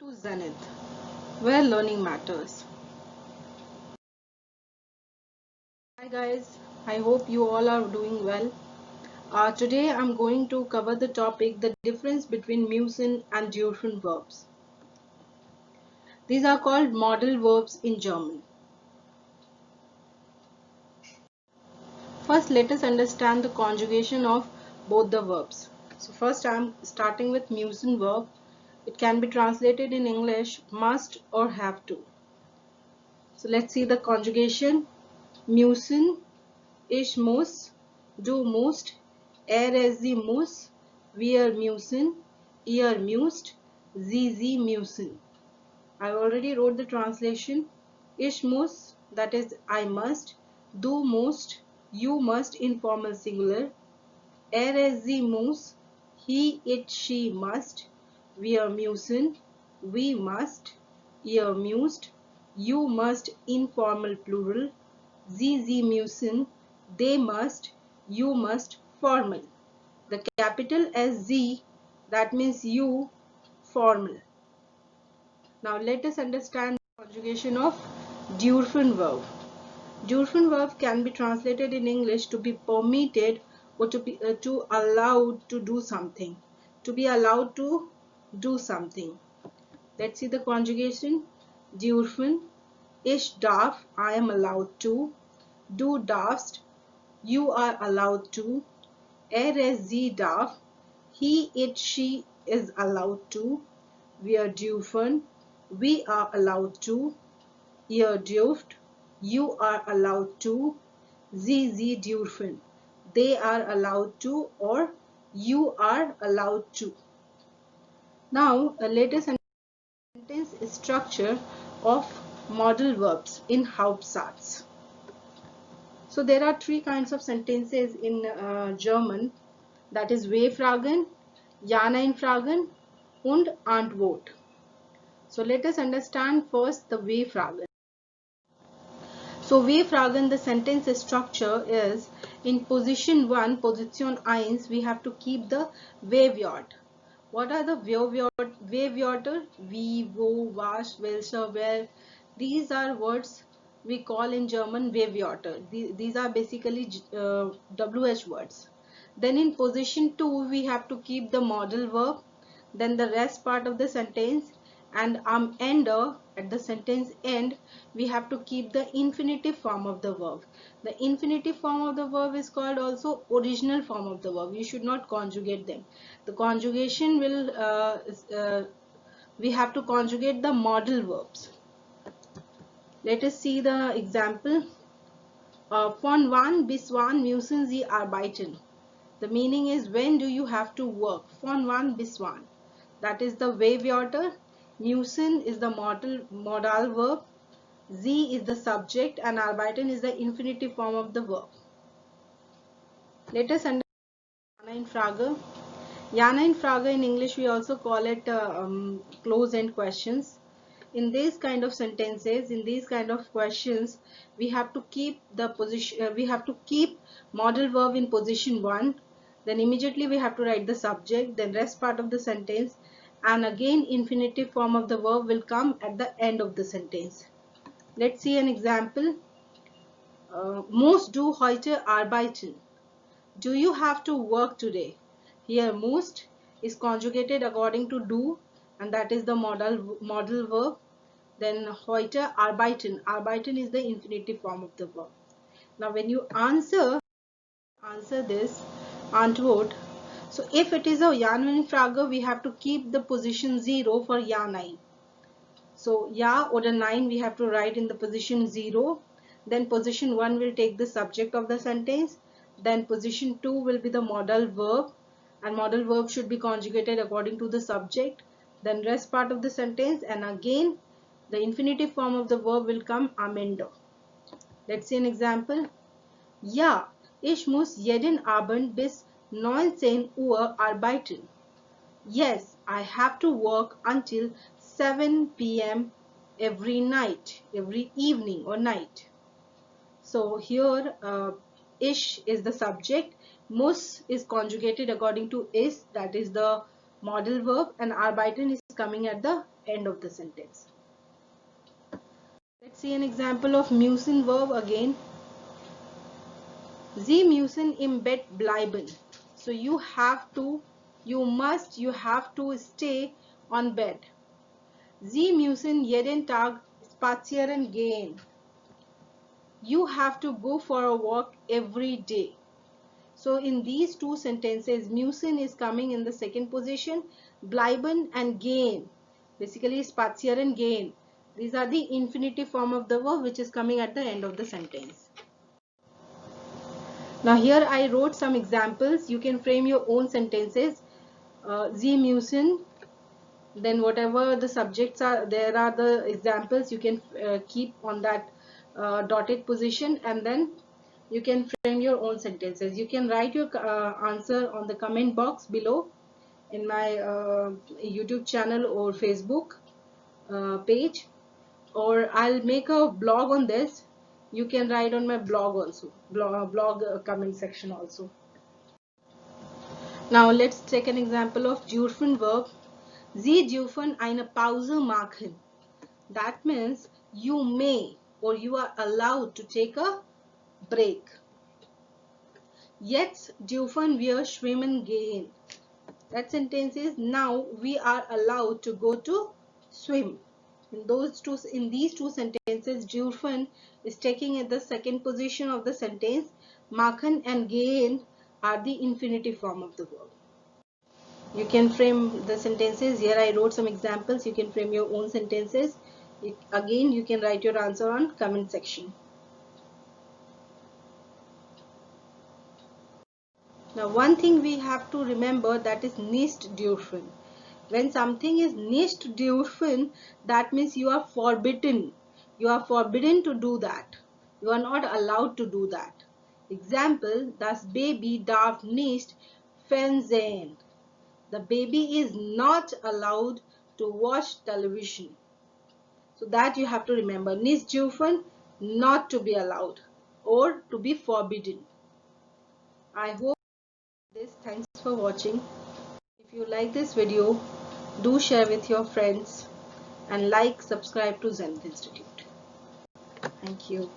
To Zenith, where learning matters. Hi guys, I hope you all are doing well. Today I'm going to cover the topic the difference between müssen and dürfen verbs. These are called modal verbs in German. First, let us understand the conjugation of both the verbs. So first I'm starting with müssen verb. It can be translated in English must or have to. So let's see the conjugation. Müssen, ich muss, du musst, sie muss, wir müssen, ihr müsst, sie müssen. I already wrote the translation. Ich muss, that is I must, du musst, you must in formal singular, sie muss, he, it, she must, wir müssen, we must, ihr müsst, you must in formal plural, sie müssen, they must, you must formal. The capital S Z, that means you, formal. Now let us understand the conjugation of dürfen verb. Dürfen verb can be translated in English to be permitted or to allowed to do something. To be allowed to do something. Let's see the conjugation. Dürfen, ich darf, I am allowed to. Du darfst, you are allowed to. Sie darf, he, it, she is allowed to. Wir dürfen, we are allowed to. Ihr dürft, you are allowed to. Sie dürfen, they are allowed to, or you are allowed to. Now let us understand sentence structure of modal verbs in Hauptsatz. So there are three kinds of sentences in German, that is W-Fragen, Ja-Nein-Fragen und Antwort. So let us understand first the W-Fragen. So W-Fragen, the sentence structure is in position 1, Position 1, we have to keep the W-Wort. What are the W-Wörter? Wie, wo, was, welcher, where. These are words we call in German W-Wörter. These are basically WH words. Then in position 2 we have to keep the modal verb, then the rest part of the sentence, and ender, at the sentence end we have to keep the infinitive form of the verb. The infinitive form of the verb is called also original form of the verb. You should not conjugate them. The conjugation will we have to conjugate the modal verbs. Let us see the example. Von wann bis wann müssen Sie arbeiten? The meaning is when do you have to work? Von wann bis wann. That is the W-Wörter. Müssen is the modal verb. Sie is the subject and arbeiten is the infinitive form of the verb. Let us understand Ja-Nein-Frage. Ja-Nein-Frage in English we also call it close-end questions. In these kind of sentences, in these kind of questions, we have to keep the position, we have to keep modal verb in position 1, then immediately we have to write the subject, then rest part of the sentence, and again infinitive form of the verb will come at the end of the sentence. Let's see an example. Musst du heute arbeiten? Do you have to work today? Here musst is conjugated according to do, and that is the modal verb. Then heute arbeiten. Arbeiten is the infinitive form of the verb. Now when you answer this Antwort. So if it is a Ja-Nein-Frage, we have to keep the position 0 for Ja-Nein. So Ja oder Nein we have to write in the position 0. Then position 1 will take the subject of the sentence. Then position 2 will be the modal verb, and modal verb should be conjugated according to the subject. Then rest part of the sentence, and again the infinitive form of the verb will come am Ende. Let's see an example. Ja, ich muss jeden Abend bis 19 Uhr arbeiten. Yes, I have to work until 7 p.m. every night, every evening or night. So here ich is the subject, muss is conjugated according to is, that is the modal verb, and arbeiten is coming at the end of the sentence. Let's see an example of müssen verb again. Sie müssen im Bett bleiben. So you have to, you must, you have to stay on bed. Sie müssen jeden Tag spazieren gehen. You have to go for a walk every day. So in these two sentences, müssen is coming in the second position, bleiben and gehen, basically spazieren gehen. These are the infinitive form of the verb which is coming at the end of the sentence. Now here I wrote some examples. You can frame your own sentences. Sie müssen, then whatever the subjects are, there are the examples you can keep on that dotted position, and then you can frame your own sentences. You can write your answer on the comment box below in my YouTube channel or Facebook page, or I'll make a blog on this. You can write on my blog also, blog comment section also. Now let's take an example of dürfen verb. Sie dürfen eine Pause machen. That means you may or you are allowed to take a break. Jetzt dürfen wir schwimmen gehen. That sentence is now we are allowed to go to swim. In these two sentences, dürfen is taking at the second position of the sentence. Machen and gehen are the infinitive form of the verb. You can frame the sentences. Here I wrote some examples. You can frame your own sentences. Again, you can write your answer on comment section. Now one thing we have to remember, that is nicht dürfen. When something is nicht dürfen, that means you are forbidden. You are forbidden to do that. You are not allowed to do that. Example, das Baby darf nicht Fernsehen. The baby is not allowed to watch television. So that you have to remember. Nicht dürfen, not to be allowed or to be forbidden. I hope this. Thanks for watching. If you like this video, do share with your friends and subscribe to Zenith Institute. Thank you.